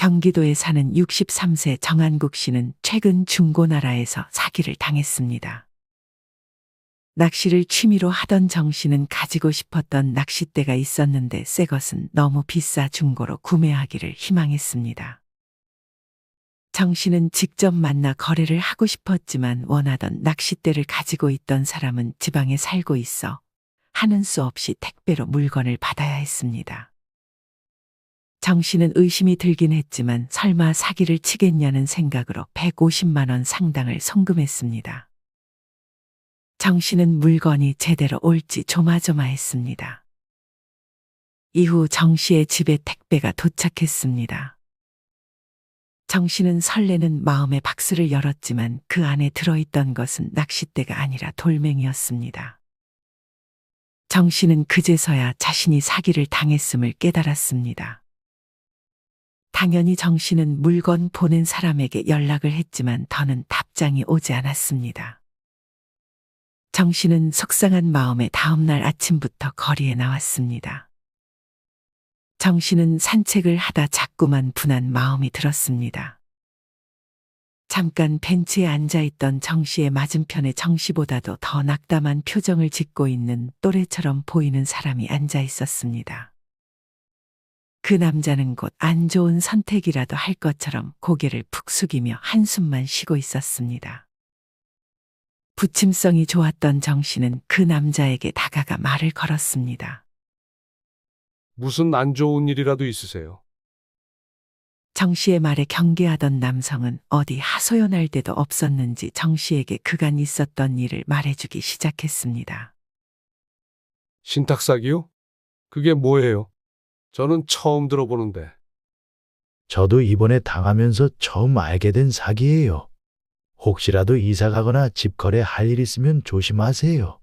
경기도에 사는 63세 정한국 씨는 최근 중고나라에서 사기를 당했습니다. 낚시를 취미로 하던 정 씨는 가지고 싶었던 낚싯대가 있었는데 새 것은 너무 비싸 중고로 구매하기를 희망했습니다. 정 씨는 직접 만나 거래를 하고 싶었지만 원하던 낚싯대를 가지고 있던 사람은 지방에 살고 있어 하는 수 없이 택배로 물건을 받아야 했습니다. 정 씨는 의심이 들긴 했지만 설마 사기를 치겠냐는 생각으로 150만 원 상당을 송금했습니다. 정 씨는 물건이 제대로 올지 조마조마했습니다. 이후 정 씨의 집에 택배가 도착했습니다. 정 씨는 설레는 마음에 박스를 열었지만 그 안에 들어있던 것은 낚싯대가 아니라 돌멩이였습니다. 정 씨는 그제서야 자신이 사기를 당했음을 깨달았습니다. 당연히 정 씨는 물건 보낸 사람에게 연락을 했지만 더는 답장이 오지 않았습니다. 정 씨는 속상한 마음에 다음날 아침부터 거리에 나왔습니다. 정 씨는 산책을 하다 자꾸만 분한 마음이 들었습니다. 잠깐 벤치에 앉아있던 정 씨의 맞은편에 정 씨보다도 더 낙담한 표정을 짓고 있는 또래처럼 보이는 사람이 앉아 있었습니다. 그 남자는 곧 안 좋은 선택이라도 할 것처럼 고개를 푹 숙이며 한숨만 쉬고 있었습니다. 부침성이 좋았던 정 씨는 그 남자에게 다가가 말을 걸었습니다. 무슨 안 좋은 일이라도 있으세요? 정 씨의 말에 경계하던 남성은 어디 하소연할 데도 없었는지 정 씨에게 그간 있었던 일을 말해주기 시작했습니다. 신탁사기요? 그게 뭐예요? 저는 처음 들어보는데. 저도 이번에 당하면서 처음 알게 된 사기예요. 혹시라도 이사 가거나 집 거래할 일 있으면 조심하세요.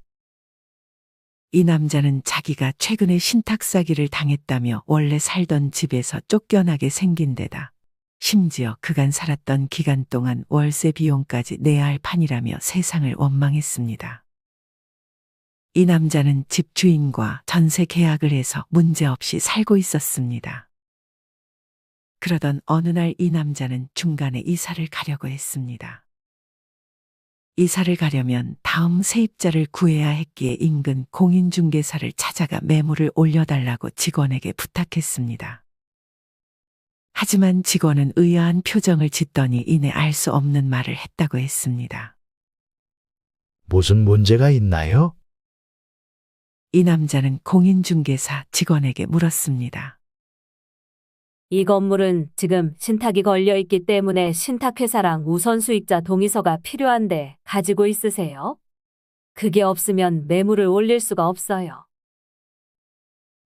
이 남자는 자기가 최근에 신탁 사기를 당했다며 원래 살던 집에서 쫓겨나게 생긴 데다 심지어 그간 살았던 기간 동안 월세 비용까지 내야 할 판이라며 세상을 원망했습니다. 이 남자는 집주인과 전세 계약을 해서 문제없이 살고 있었습니다. 그러던 어느 날 이 남자는 중간에 이사를 가려고 했습니다. 이사를 가려면 다음 세입자를 구해야 했기에 인근 공인중개사를 찾아가 매물을 올려달라고 직원에게 부탁했습니다. 하지만 직원은 의아한 표정을 짓더니 이내 알 수 없는 말을 했다고 했습니다. 무슨 문제가 있나요? 이 남자는 공인중개사 직원에게 물었습니다. 이 건물은 지금 신탁이 걸려 있기 때문에 신탁회사랑 우선수익자 동의서가 필요한데 가지고 있으세요? 그게 없으면 매물을 올릴 수가 없어요.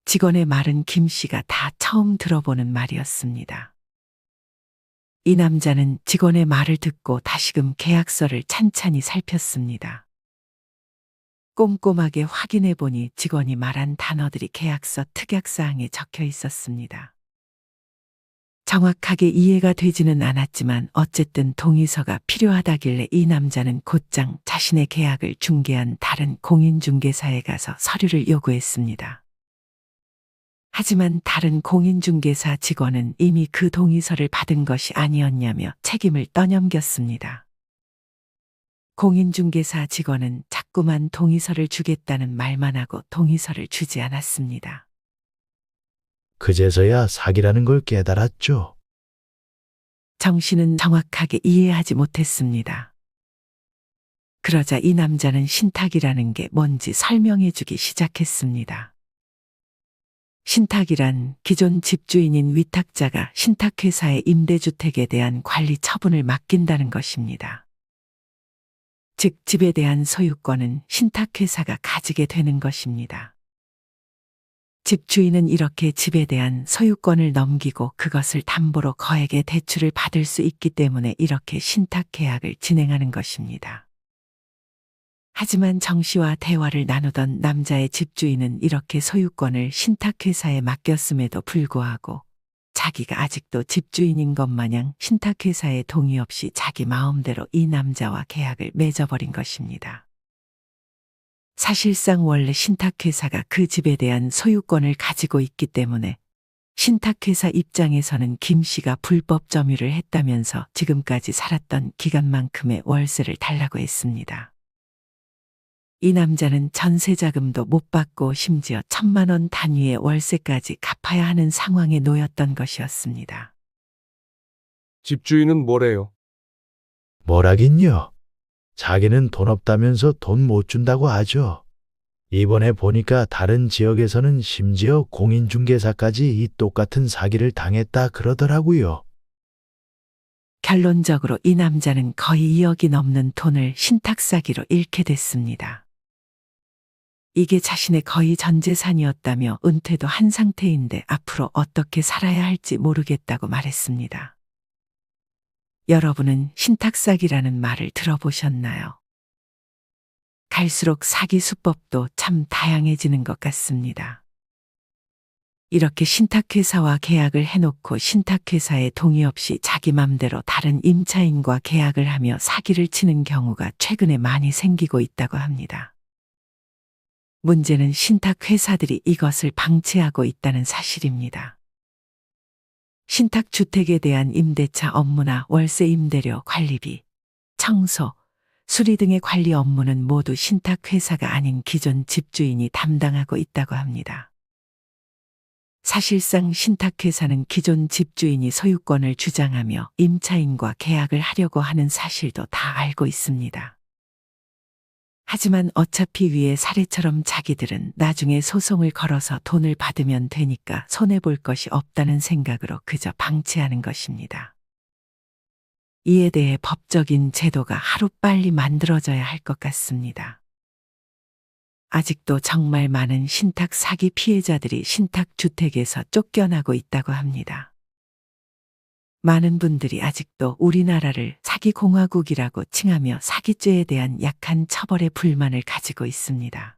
직원의 말은 김 씨가 다 처음 들어보는 말이었습니다. 이 남자는 직원의 말을 듣고 다시금 계약서를 찬찬히 살폈습니다. 꼼꼼하게 확인해 보니 직원이 말한 단어들이 계약서 특약사항에 적혀 있었습니다. 정확하게 이해가 되지는 않았지만 어쨌든 동의서가 필요하다길래 이 남자는 곧장 자신의 계약을 중개한 다른 공인중개사에 가서 서류를 요구했습니다. 하지만 다른 공인중개사 직원은 이미 그 동의서를 받은 것이 아니었냐며 책임을 떠넘겼습니다. 공인중개사 직원은 자꾸만 동의서를 주겠다는 말만 하고 동의서를 주지 않았습니다. 그제서야 사기라는 걸 깨달았죠. 정 씨는 정확하게 이해하지 못했습니다. 그러자 이 남자는 신탁이라는 게 뭔지 설명해 주기 시작했습니다. 신탁이란 기존 집주인인 위탁자가 신탁회사의 임대주택에 대한 관리 처분을 맡긴다는 것입니다. 즉 집에 대한 소유권은 신탁회사가 가지게 되는 것입니다. 집주인은 이렇게 집에 대한 소유권을 넘기고 그것을 담보로 거액의 대출을 받을 수 있기 때문에 이렇게 신탁계약을 진행하는 것입니다. 하지만 정 씨와 대화를 나누던 남자의 집주인은 이렇게 소유권을 신탁회사에 맡겼음에도 불구하고 자기가 아직도 집주인인 것 마냥 신탁회사의 동의 없이 자기 마음대로 이 남자와 계약을 맺어버린 것입니다. 사실상 원래 신탁회사가 그 집에 대한 소유권을 가지고 있기 때문에 신탁회사 입장에서는 김 씨가 불법 점유를 했다면서 지금까지 살았던 기간만큼의 월세를 달라고 했습니다. 이 남자는 전세 자금도 못 받고 심지어 1,000만 원 단위의 월세까지 갚아야 하는 상황에 놓였던 것이었습니다. 집주인은 뭐래요? 뭐라긴요. 자기는 돈 없다면서 돈 못 준다고 하죠. 이번에 보니까 다른 지역에서는 심지어 공인중개사까지 이 똑같은 사기를 당했다 그러더라고요. 결론적으로 이 남자는 거의 2억이 넘는 돈을 신탁 사기로 잃게 됐습니다. 이게 자신의 거의 전 재산이었다며 은퇴도 한 상태인데 앞으로 어떻게 살아야 할지 모르겠다고 말했습니다. 여러분은 신탁 사기라는 말을 들어보셨나요? 갈수록 사기 수법도 참 다양해지는 것 같습니다. 이렇게 신탁회사와 계약을 해놓고 신탁회사의 동의 없이 자기 맘대로 다른 임차인과 계약을 하며 사기를 치는 경우가 최근에 많이 생기고 있다고 합니다. 문제는 신탁회사들이 이것을 방치하고 있다는 사실입니다. 신탁주택에 대한 임대차 업무나 월세 임대료 관리비, 청소, 수리 등의 관리 업무는 모두 신탁회사가 아닌 기존 집주인이 담당하고 있다고 합니다. 사실상 신탁회사는 기존 집주인이 소유권을 주장하며 임차인과 계약을 하려고 하는 사실도 다 알고 있습니다. 하지만 어차피 위의 사례처럼 자기들은 나중에 소송을 걸어서 돈을 받으면 되니까 손해볼 것이 없다는 생각으로 그저 방치하는 것입니다. 이에 대해 법적인 제도가 하루빨리 만들어져야 할 것 같습니다. 아직도 정말 많은 신탁 사기 피해자들이 신탁주택에서 쫓겨나고 있다고 합니다. 많은 분들이 아직도 우리나라를 사기공화국이라고 칭하며 사기죄에 대한 약한 처벌에 불만을 가지고 있습니다.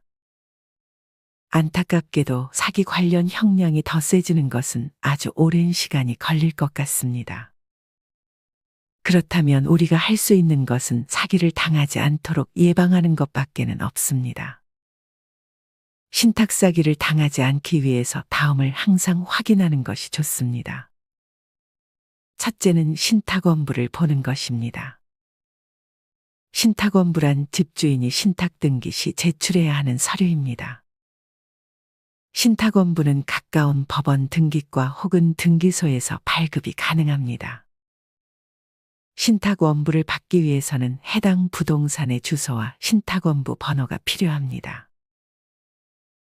안타깝게도 사기 관련 형량이 더 세지는 것은 아주 오랜 시간이 걸릴 것 같습니다. 그렇다면 우리가 할 수 있는 것은 사기를 당하지 않도록 예방하는 것밖에는 없습니다. 신탁 사기를 당하지 않기 위해서 다음을 항상 확인하는 것이 좋습니다. 첫째는 신탁원부를 보는 것입니다. 신탁원부란 집주인이 신탁 등기 시 제출해야 하는 서류입니다. 신탁원부는 가까운 법원 등기과 혹은 등기소에서 발급이 가능합니다. 신탁원부를 받기 위해서는 해당 부동산의 주소와 신탁원부 번호가 필요합니다.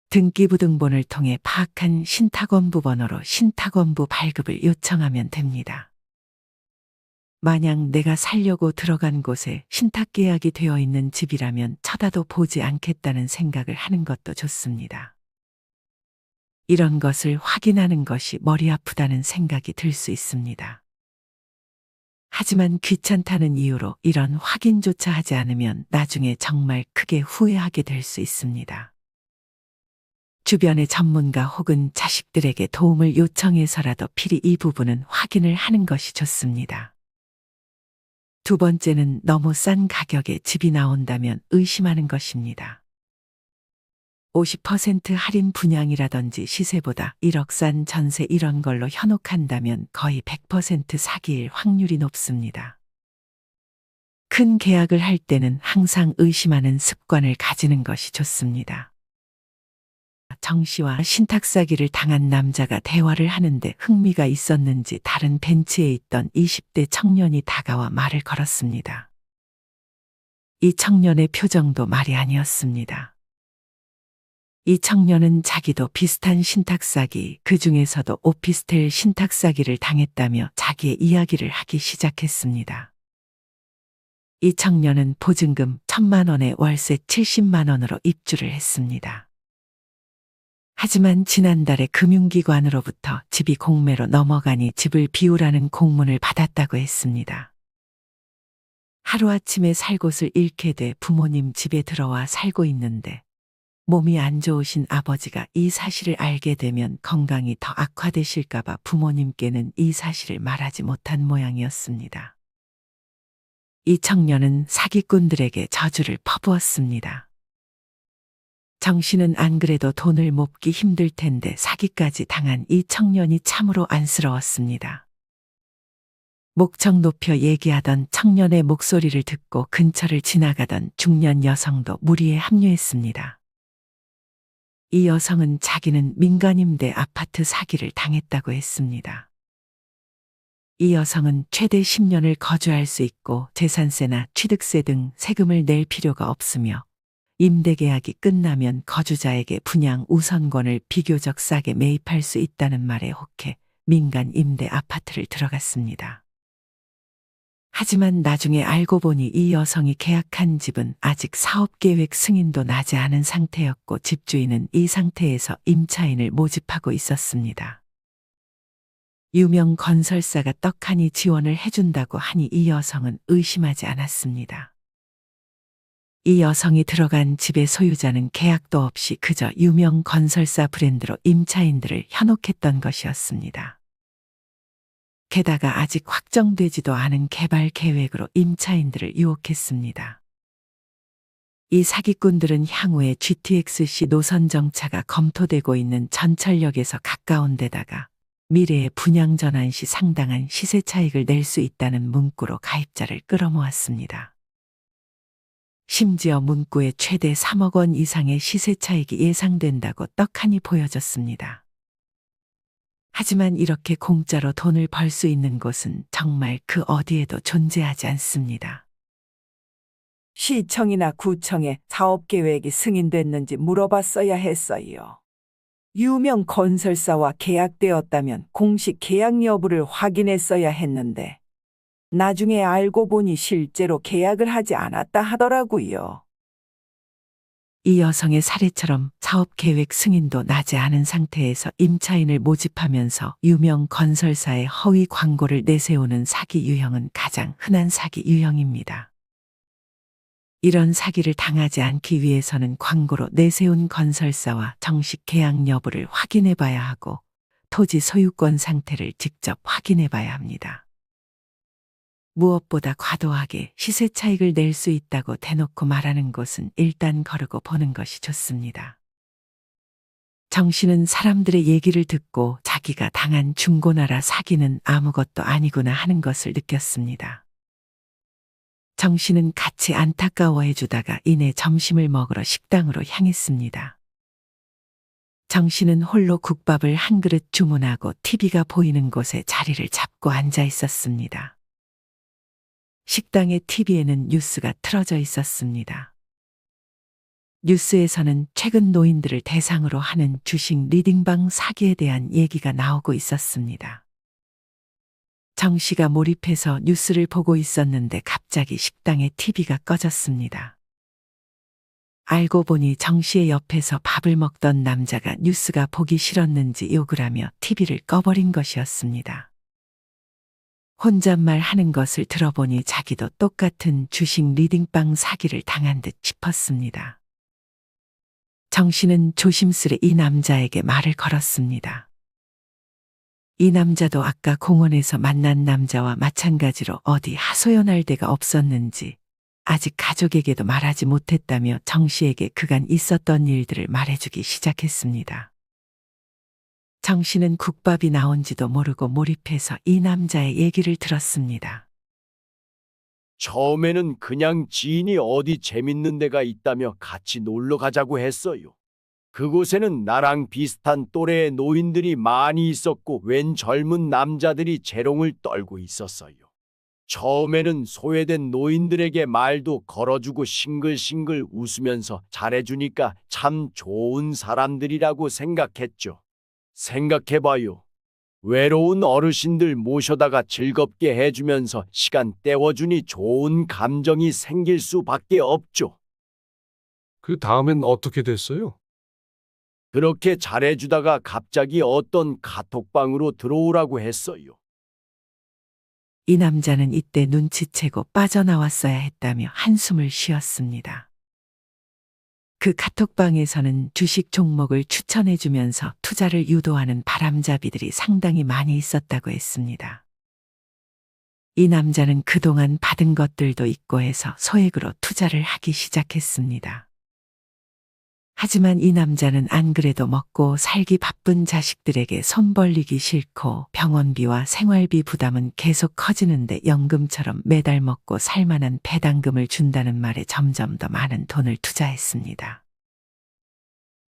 등기부등본을 통해 파악한 신탁원부 번호로 신탁원부 발급을 요청하면 됩니다. 만약 내가 살려고 들어간 곳에 신탁계약이 되어 있는 집이라면 쳐다도 보지 않겠다는 생각을 하는 것도 좋습니다. 이런 것을 확인하는 것이 머리 아프다는 생각이 들 수 있습니다. 하지만 귀찮다는 이유로 이런 확인조차 하지 않으면 나중에 정말 크게 후회하게 될 수 있습니다. 주변의 전문가 혹은 자식들에게 도움을 요청해서라도 필히 이 부분은 확인을 하는 것이 좋습니다. 두 번째는 너무 싼 가격에 집이 나온다면 의심하는 것입니다. 50% 할인 분양이라든지 시세보다 1억 싼 전세 이런 걸로 현혹한다면 거의 100% 사기일 확률이 높습니다. 큰 계약을 할 때는 항상 의심하는 습관을 가지는 것이 좋습니다. 정 씨와 신탁 사기를 당한 남자가 대화를 하는데 흥미가 있었는지 다른 벤치에 있던 20대 청년이 다가와 말을 걸었습니다. 이 청년의 표정도 말이 아니었습니다. 이 청년은 자기도 비슷한 신탁 사기, 그 중에서도 오피스텔 신탁 사기를 당했다며 자기의 이야기를 하기 시작했습니다. 이 청년은 보증금 1,000만 원에 월세 70만 원으로 입주를 했습니다. 하지만 지난달에 금융기관으로부터 집이 공매로 넘어가니 집을 비우라는 공문을 받았다고 했습니다. 하루아침에 살 곳을 잃게 돼 부모님 집에 들어와 살고 있는데 몸이 안 좋으신 아버지가 이 사실을 알게 되면 건강이 더 악화되실까봐 부모님께는 이 사실을 말하지 못한 모양이었습니다. 이 청년은 사기꾼들에게 저주를 퍼부었습니다. 정 씨는 안 그래도 돈을 모으기 힘들 텐데 사기까지 당한 이 청년이 참으로 안쓰러웠습니다. 목청 높여 얘기하던 청년의 목소리를 듣고 근처를 지나가던 중년 여성도 무리에 합류했습니다. 이 여성은 자기는 민간임대 아파트 사기를 당했다고 했습니다. 이 여성은 최대 10년을 거주할 수 있고 재산세나 취득세 등 세금을 낼 필요가 없으며 임대 계약이 끝나면 거주자에게 분양 우선권을 비교적 싸게 매입할 수 있다는 말에 혹해 민간 임대 아파트를 들어갔습니다. 하지만 나중에 알고 보니 이 여성이 계약한 집은 아직 사업계획 승인도 나지 않은 상태였고 집주인은 이 상태에서 임차인을 모집하고 있었습니다. 유명 건설사가 떡하니 지원을 해준다고 하니 이 여성은 의심하지 않았습니다. 이 여성이 들어간 집의 소유자는 계약도 없이 그저 유명 건설사 브랜드로 임차인들을 현혹했던 것이었습니다. 게다가 아직 확정되지도 않은 개발 계획으로 임차인들을 유혹했습니다. 이 사기꾼들은 향후에 GTX-C 노선 정차가 검토되고 있는 전철역에서 가까운 데다가 미래의 분양 전환 시 상당한 시세 차익을 낼 수 있다는 문구로 가입자를 끌어모았습니다. 심지어 문구에 최대 3억 원 이상의 시세 차익이 예상된다고 떡하니 보여졌습니다. 하지만 이렇게 공짜로 돈을 벌 수 있는 곳은 정말 그 어디에도 존재하지 않습니다. 시청이나 구청에 사업계획이 승인됐는지 물어봤어야 했어요. 유명 건설사와 계약되었다면 공식 계약 여부를 확인했어야 했는데 나중에 알고 보니 실제로 계약을 하지 않았다 하더라고요. 이 여성의 사례처럼 사업계획 승인도 나지 않은 상태에서 임차인을 모집하면서 유명 건설사의 허위 광고를 내세우는 사기 유형은 가장 흔한 사기 유형입니다. 이런 사기를 당하지 않기 위해서는 광고로 내세운 건설사와 정식 계약 여부를 확인해 봐야 하고 토지 소유권 상태를 직접 확인해 봐야 합니다. 무엇보다 과도하게 시세 차익을 낼 수 있다고 대놓고 말하는 곳은 일단 거르고 보는 것이 좋습니다. 정 씨는 사람들의 얘기를 듣고 자기가 당한 중고나라 사기는 아무것도 아니구나 하는 것을 느꼈습니다. 정 씨는 같이 안타까워해 주다가 이내 점심을 먹으러 식당으로 향했습니다. 정 씨는 홀로 국밥을 한 그릇 주문하고 TV가 보이는 곳에 자리를 잡고 앉아 있었습니다. 식당의 TV에는 뉴스가 틀어져 있었습니다. 뉴스에서는 최근 노인들을 대상으로 하는 주식 리딩방 사기에 대한 얘기가 나오고 있었습니다. 정 씨가 몰입해서 뉴스를 보고 있었는데 갑자기 식당의 TV가 꺼졌습니다. 알고 보니 정 씨의 옆에서 밥을 먹던 남자가 뉴스가 보기 싫었는지 욕을 하며 TV를 꺼버린 것이었습니다. 혼잣말 하는 것을 들어보니 자기도 똑같은 주식 리딩방 사기를 당한 듯 싶었습니다. 정 씨는 조심스레 이 남자에게 말을 걸었습니다. 이 남자도 아까 공원에서 만난 남자와 마찬가지로 어디 하소연할 데가 없었는지 아직 가족에게도 말하지 못했다며 정 씨에게 그간 있었던 일들을 말해주기 시작했습니다. 정 씨는 국밥이 나온지도 모르고 몰입해서 이 남자의 얘기를 들었습니다. 처음에는 그냥 지인이 어디 재밌는 데가 있다며 같이 놀러 가자고 했어요. 그곳에는 나랑 비슷한 또래의 노인들이 많이 있었고 웬 젊은 남자들이 재롱을 떨고 있었어요. 처음에는 소외된 노인들에게 말도 걸어주고 싱글싱글 웃으면서 잘해주니까 참 좋은 사람들이라고 생각했죠. 생각해봐요. 외로운 어르신들 모셔다가 즐겁게 해주면서 시간 때워주니 좋은 감정이 생길 수밖에 없죠. 그 다음엔 어떻게 됐어요? 그렇게 잘해주다가 갑자기 어떤 카톡방으로 들어오라고 했어요. 이 남자는 이때 눈치채고 빠져나왔어야 했다며 한숨을 쉬었습니다. 그 카톡방에서는 주식 종목을 추천해주면서 투자를 유도하는 바람잡이들이 상당히 많이 있었다고 했습니다. 이 남자는 그동안 받은 것들도 있고 해서 소액으로 투자를 하기 시작했습니다. 하지만 이 남자는 안 그래도 먹고 살기 바쁜 자식들에게 손 벌리기 싫고 병원비와 생활비 부담은 계속 커지는데 연금처럼 매달 먹고 살만한 배당금을 준다는 말에 점점 더 많은 돈을 투자했습니다.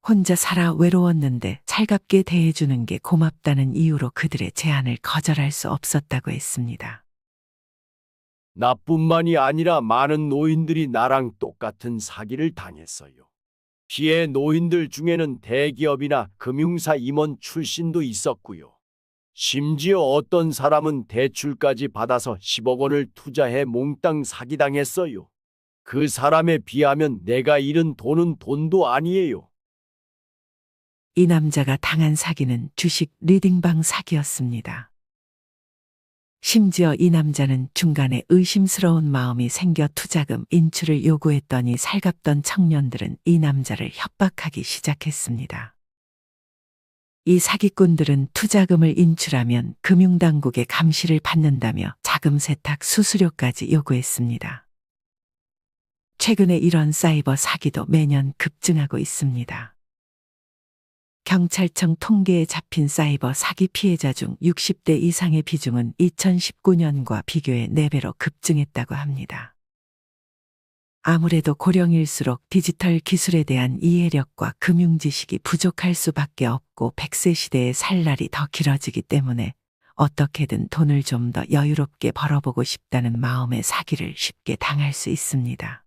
혼자 살아 외로웠는데 살갑게 대해주는 게 고맙다는 이유로 그들의 제안을 거절할 수 없었다고 했습니다. 나뿐만이 아니라 많은 노인들이 나랑 똑같은 사기를 당했어요. 피해 노인들 중에는 대기업이나 금융사 임원 출신도 있었고요. 심지어 어떤 사람은 대출까지 받아서 10억 원을 투자해 몽땅 사기당했어요. 그 사람에 비하면 내가 잃은 돈은 돈도 아니에요. 이 남자가 당한 사기는 주식 리딩방 사기였습니다. 심지어 이 남자는 중간에 의심스러운 마음이 생겨 투자금 인출을 요구했더니 살갑던 청년들은 이 남자를 협박하기 시작했습니다. 이 사기꾼들은 투자금을 인출하면 금융당국의 감시를 받는다며 자금 세탁 수수료까지 요구했습니다. 최근에 이런 사이버 사기도 매년 급증하고 있습니다. 경찰청 통계에 잡힌 사이버 사기 피해자 중 60대 이상의 비중은 2019년과 비교해 4배로 급증했다고 합니다. 아무래도 고령일수록 디지털 기술에 대한 이해력과 금융 지식이 부족할 수밖에 없고 100세 시대에 살 날이 더 길어지기 때문에 어떻게든 돈을 좀 더 여유롭게 벌어보고 싶다는 마음에 사기를 쉽게 당할 수 있습니다.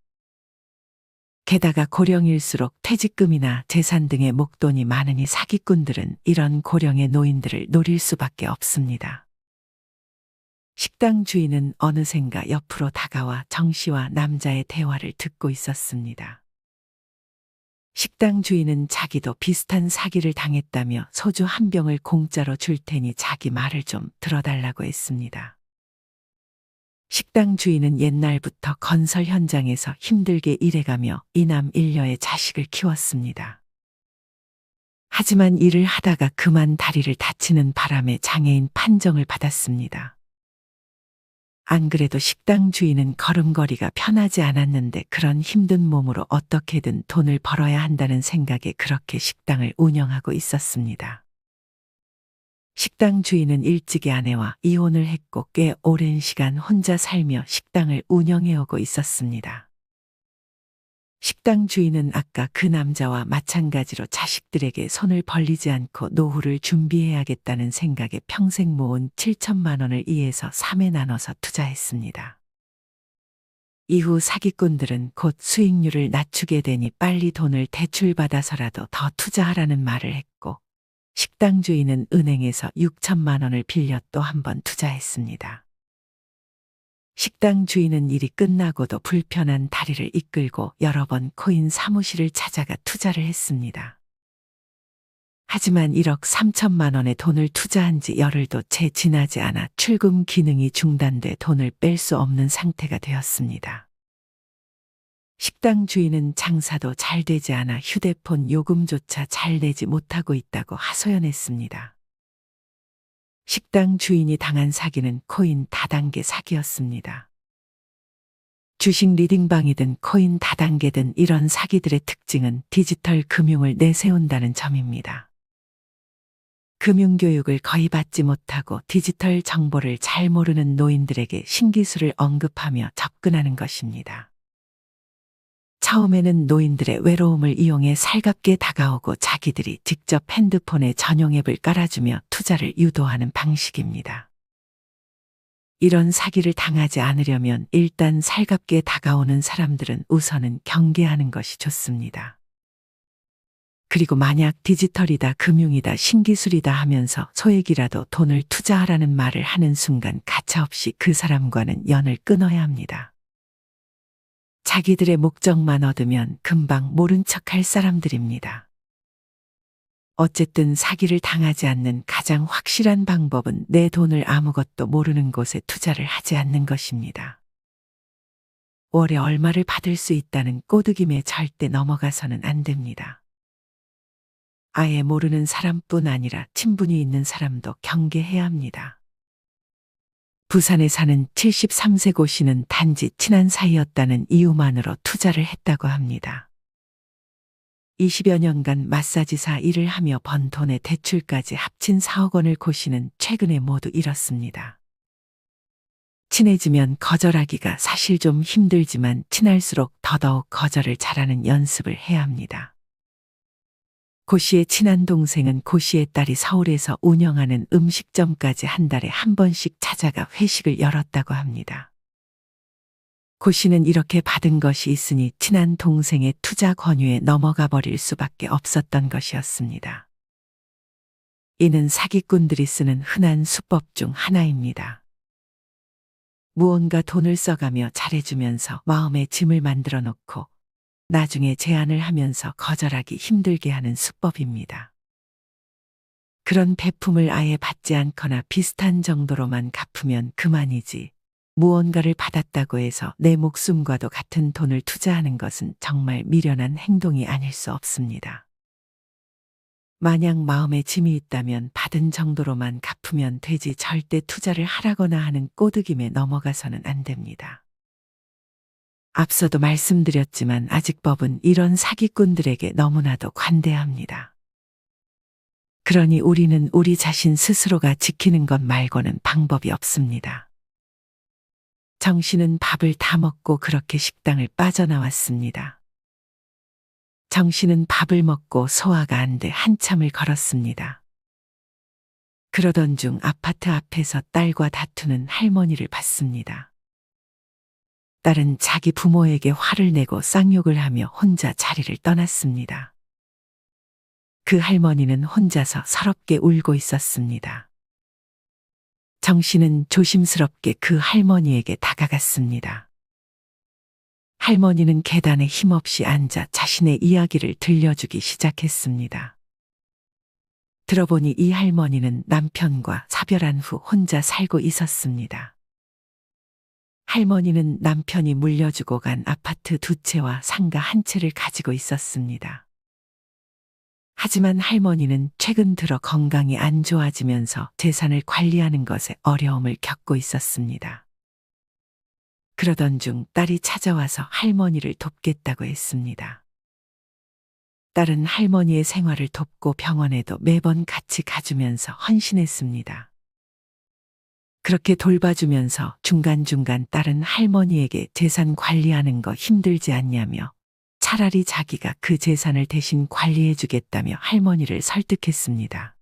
게다가 고령일수록 퇴직금이나 재산 등의 목돈이 많으니 사기꾼들은 이런 고령의 노인들을 노릴 수밖에 없습니다. 식당 주인은 어느샌가 옆으로 다가와 정 씨와 남자의 대화를 듣고 있었습니다. 식당 주인은 자기도 비슷한 사기를 당했다며 소주 한 병을 공짜로 줄 테니 자기 말을 좀 들어달라고 했습니다. 식당 주인은 옛날부터 건설 현장에서 힘들게 일해가며 이남 일녀의 자식을 키웠습니다. 하지만 일을 하다가 그만 다리를 다치는 바람에 장애인 판정을 받았습니다. 안 그래도 식당 주인은 걸음걸이가 편하지 않았는데 그런 힘든 몸으로 어떻게든 돈을 벌어야 한다는 생각에 그렇게 식당을 운영하고 있었습니다. 식당 주인은 일찍이 아내와 이혼을 했고 꽤 오랜 시간 혼자 살며 식당을 운영해오고 있었습니다. 식당 주인은 아까 그 남자와 마찬가지로 자식들에게 손을 벌리지 않고 노후를 준비해야겠다는 생각에 평생 모은 7천만 원을 2에서 3에 나눠서 투자했습니다. 이후 사기꾼들은 곧 수익률을 낮추게 되니 빨리 돈을 대출받아서라도 더 투자하라는 말을 했고 식당 주인은 은행에서 6천만 원을 빌려 또 한 번 투자했습니다. 식당 주인은 일이 끝나고도 불편한 다리를 이끌고 여러 번 코인 사무실을 찾아가 투자를 했습니다. 하지만 1억 3천만 원의 돈을 투자한 지 열흘도 채 지나지 않아 출금 기능이 중단돼 돈을 뺄 수 없는 상태가 되었습니다. 식당 주인은 장사도 잘 되지 않아 휴대폰 요금조차 잘 내지 못하고 있다고 하소연했습니다. 식당 주인이 당한 사기는 코인 다단계 사기였습니다. 주식 리딩방이든 코인 다단계든 이런 사기들의 특징은 디지털 금융을 내세운다는 점입니다. 금융교육을 거의 받지 못하고 디지털 정보를 잘 모르는 노인들에게 신기술을 언급하며 접근하는 것입니다. 처음에는 노인들의 외로움을 이용해 살갑게 다가오고 자기들이 직접 핸드폰에 전용 앱을 깔아주며 투자를 유도하는 방식입니다. 이런 사기를 당하지 않으려면 일단 살갑게 다가오는 사람들은 우선은 경계하는 것이 좋습니다. 그리고 만약 디지털이다, 금융이다, 신기술이다 하면서 소액이라도 돈을 투자하라는 말을 하는 순간 가차없이 그 사람과는 연을 끊어야 합니다. 자기들의 목적만 얻으면 금방 모른 척할 사람들입니다. 어쨌든 사기를 당하지 않는 가장 확실한 방법은 내 돈을 아무것도 모르는 곳에 투자를 하지 않는 것입니다. 월에 얼마를 받을 수 있다는 꼬드김에 절대 넘어가서는 안 됩니다. 아예 모르는 사람뿐 아니라 친분이 있는 사람도 경계해야 합니다. 부산에 사는 73세 고 씨는 단지 친한 사이였다는 이유만으로 투자를 했다고 합니다. 20여 년간 마사지사 일을 하며 번 돈의 대출까지 합친 4억 원을 고씨는 최근에 모두 잃었습니다. 친해지면 거절하기가 사실 좀 힘들지만 친할수록 더더욱 거절을 잘하는 연습을 해야 합니다. 고 씨의 친한 동생은 고 씨의 딸이 서울에서 운영하는 음식점까지 한 달에 한 번씩 찾아가 회식을 열었다고 합니다. 고 씨는 이렇게 받은 것이 있으니 친한 동생의 투자 권유에 넘어가 버릴 수밖에 없었던 것이었습니다. 이는 사기꾼들이 쓰는 흔한 수법 중 하나입니다. 무언가 돈을 써가며 잘해주면서 마음에 짐을 만들어 놓고 나중에 제안을 하면서 거절하기 힘들게 하는 수법입니다. 그런 배품을 아예 받지 않거나 비슷한 정도로만 갚으면 그만이지 무언가를 받았다고 해서 내 목숨과도 같은 돈을 투자하는 것은 정말 미련한 행동이 아닐 수 없습니다. 만약 마음에 짐이 있다면 받은 정도로만 갚으면 되지 절대 투자를 하라거나 하는 꼬드김에 넘어가서는 안 됩니다. 앞서도 말씀드렸지만 아직 법은 이런 사기꾼들에게 너무나도 관대합니다. 그러니 우리는 우리 자신 스스로가 지키는 것 말고는 방법이 없습니다. 정 씨는 밥을 다 먹고 그렇게 식당을 빠져나왔습니다. 정 씨는 밥을 먹고 소화가 안 돼 한참을 걸었습니다. 그러던 중 아파트 앞에서 딸과 다투는 할머니를 봤습니다. 딸은 자기 부모에게 화를 내고 쌍욕을 하며 혼자 자리를 떠났습니다. 그 할머니는 혼자서 서럽게 울고 있었습니다. 정 씨는 조심스럽게 그 할머니에게 다가갔습니다. 할머니는 계단에 힘없이 앉아 자신의 이야기를 들려주기 시작했습니다. 들어보니 이 할머니는 남편과 사별한 후 혼자 살고 있었습니다. 할머니는 남편이 물려주고 간 아파트 2채와 상가 1채를 가지고 있었습니다. 하지만 할머니는 최근 들어 건강이 안 좋아지면서 재산을 관리하는 것에 어려움을 겪고 있었습니다. 그러던 중 딸이 찾아와서 할머니를 돕겠다고 했습니다. 딸은 할머니의 생활을 돕고 병원에도 매번 같이 가주면서 헌신했습니다. 그렇게 돌봐주면서 중간중간 딸은 할머니에게 재산 관리하는 거 힘들지 않냐며 차라리 자기가 그 재산을 대신 관리해주겠다며 할머니를 설득했습니다.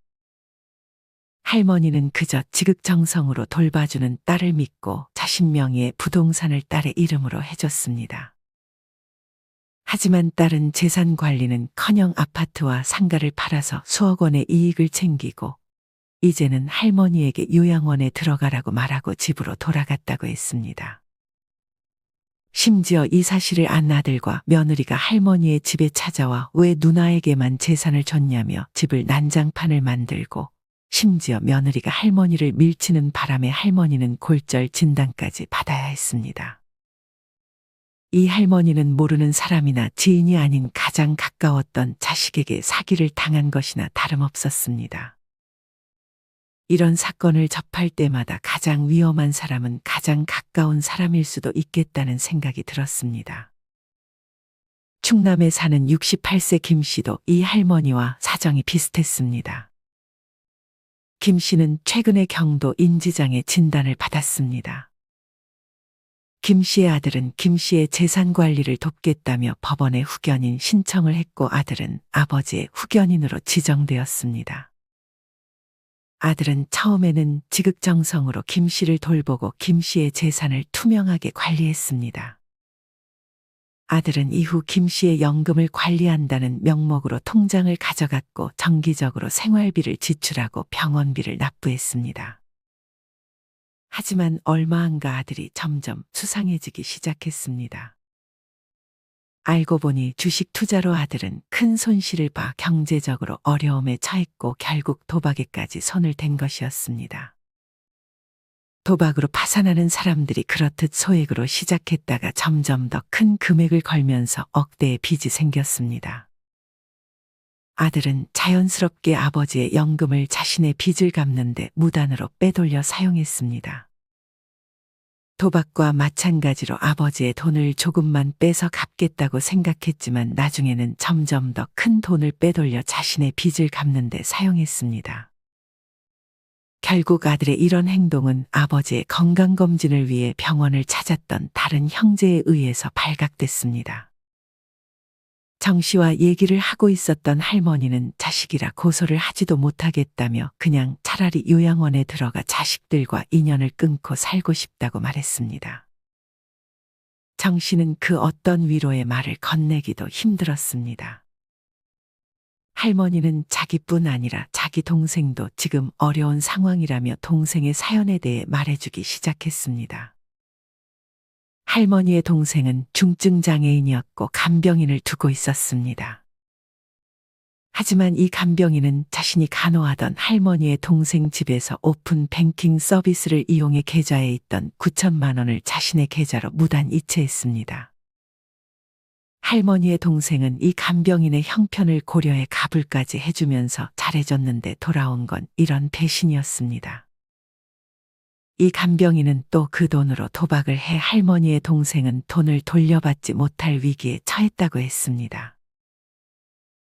할머니는 그저 지극정성으로 돌봐주는 딸을 믿고 자신 명의의 부동산을 딸의 이름으로 해줬습니다. 하지만 딸은 재산 관리는커녕 아파트와 상가를 팔아서 수억 원의 이익을 챙기고 이제는 할머니에게 요양원에 들어가라고 말하고 집으로 돌아갔다고 했습니다. 심지어 이 사실을 안 아들과 며느리가 할머니의 집에 찾아와 왜 누나에게만 재산을 줬냐며 집을 난장판을 만들고 심지어 며느리가 할머니를 밀치는 바람에 할머니는 골절 진단까지 받아야 했습니다. 이 할머니는 모르는 사람이나 지인이 아닌 가장 가까웠던 자식에게 사기를 당한 것이나 다름없었습니다. 이런 사건을 접할 때마다 가장 위험한 사람은 가장 가까운 사람일 수도 있겠다는 생각이 들었습니다. 충남에 사는 68세 김 씨도 이 할머니와 사정이 비슷했습니다. 김 씨는 최근에 경도 인지장애 진단을 받았습니다. 김 씨의 아들은 김 씨의 재산 관리를 돕겠다며 법원에 후견인 신청을 했고 아들은 아버지의 후견인으로 지정되었습니다. 아들은 처음에는 지극정성으로 김 씨를 돌보고 김 씨의 재산을 투명하게 관리했습니다. 아들은 이후 김 씨의 연금을 관리한다는 명목으로 통장을 가져갔고 정기적으로 생활비를 지출하고 병원비를 납부했습니다. 하지만 얼마 안 가 아들이 점점 수상해지기 시작했습니다. 알고 보니 주식 투자로 아들은 큰 손실을 봐 경제적으로 어려움에 처했고 결국 도박에까지 손을 댄 것이었습니다. 도박으로 파산하는 사람들이 그렇듯 소액으로 시작했다가 점점 더 큰 금액을 걸면서 억대의 빚이 생겼습니다. 아들은 자연스럽게 아버지의 연금을 자신의 빚을 갚는데 무단으로 빼돌려 사용했습니다. 도박과 마찬가지로 아버지의 돈을 조금만 빼서 갚겠다고 생각했지만 나중에는 점점 더 큰 돈을 빼돌려 자신의 빚을 갚는 데 사용했습니다. 결국 아들의 이런 행동은 아버지의 건강검진을 위해 병원을 찾았던 다른 형제에 의해서 발각됐습니다. 정 씨와 얘기를 하고 있었던 할머니는 자식이라 고소를 하지도 못하겠다며 그냥 차라리 요양원에 들어가 자식들과 인연을 끊고 살고 싶다고 말했습니다. 정 씨는 그 어떤 위로의 말을 건네기도 힘들었습니다. 할머니는 자기뿐 아니라 자기 동생도 지금 어려운 상황이라며 동생의 사연에 대해 말해주기 시작했습니다. 할머니의 동생은 중증 장애인이었고 간병인을 두고 있었습니다. 하지만 이 간병인은 자신이 간호하던 할머니의 동생 집에서 오픈 뱅킹 서비스를 이용해 계좌에 있던 9천만 원을 자신의 계좌로 무단 이체했습니다. 할머니의 동생은 이 간병인의 형편을 고려해 가불까지 해주면서 잘해줬는데 돌아온 건 이런 배신이었습니다. 이 간병인은 또 그 돈으로 도박을 해 할머니의 동생은 돈을 돌려받지 못할 위기에 처했다고 했습니다.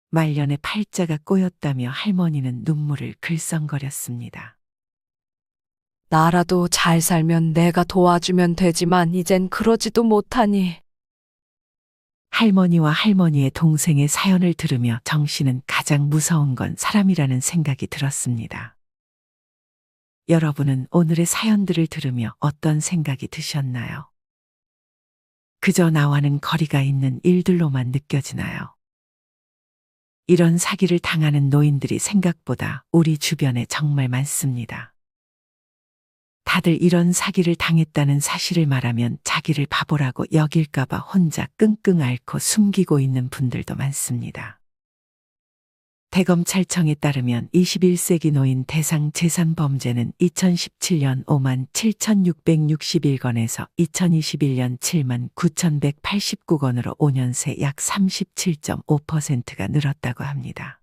말년에 팔자가 꼬였다며 할머니는 눈물을 글썽거렸습니다. 나라도 잘 살면 내가 도와주면 되지만 이젠 그러지도 못하니. 할머니와 할머니의 동생의 사연을 들으며 정 씨는 가장 무서운 건 사람이라는 생각이 들었습니다. 여러분은 오늘의 사연들을 들으며 어떤 생각이 드셨나요? 그저 나와는 거리가 있는 일들로만 느껴지나요? 이런 사기를 당하는 노인들이 생각보다 우리 주변에 정말 많습니다. 다들 이런 사기를 당했다는 사실을 말하면 자기를 바보라고 여길까봐 혼자 끙끙 앓고 숨기고 있는 분들도 많습니다. 대검찰청에 따르면 21세기 노인 대상 재산 범죄는 2017년 5만 7,661건에서 2021년 7만 9,189건으로 5년 새 약 37.5%가 늘었다고 합니다.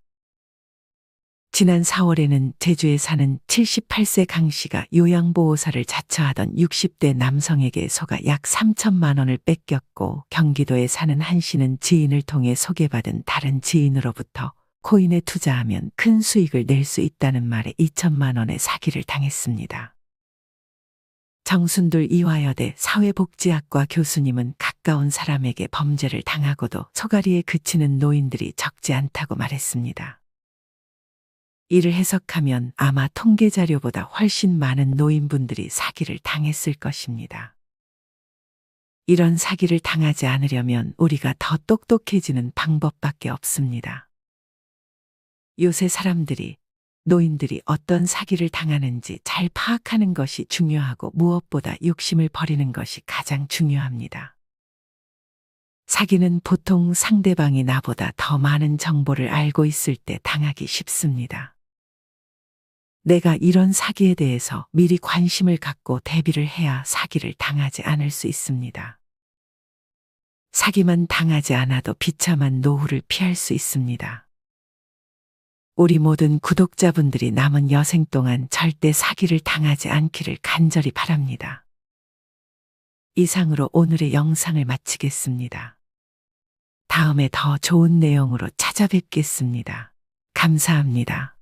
지난 4월에는 제주에 사는 78세 강 씨가 요양보호사를 자처하던 60대 남성에게 속아 약 3천만 원을 뺏겼고, 경기도에 사는 한 씨는 지인을 통해 소개받은 다른 지인으로부터 코인에 투자하면 큰 수익을 낼 수 있다는 말에 2천만 원의 사기를 당했습니다. 정순들 이화여대 사회복지학과 교수님은 가까운 사람에게 범죄를 당하고도 소가리에 그치는 노인들이 적지 않다고 말했습니다. 이를 해석하면 아마 통계 자료보다 훨씬 많은 노인분들이 사기를 당했을 것입니다. 이런 사기를 당하지 않으려면 우리가 더 똑똑해지는 방법밖에 없습니다. 요새 사람들이, 노인들이 어떤 사기를 당하는지 잘 파악하는 것이 중요하고 무엇보다 욕심을 버리는 것이 가장 중요합니다. 사기는 보통 상대방이 나보다 더 많은 정보를 알고 있을 때 당하기 쉽습니다. 내가 이런 사기에 대해서 미리 관심을 갖고 대비를 해야 사기를 당하지 않을 수 있습니다. 사기만 당하지 않아도 비참한 노후를 피할 수 있습니다. 우리 모든 구독자분들이 남은 여생 동안 절대 사기를 당하지 않기를 간절히 바랍니다. 이상으로 오늘의 영상을 마치겠습니다. 다음에 더 좋은 내용으로 찾아뵙겠습니다. 감사합니다.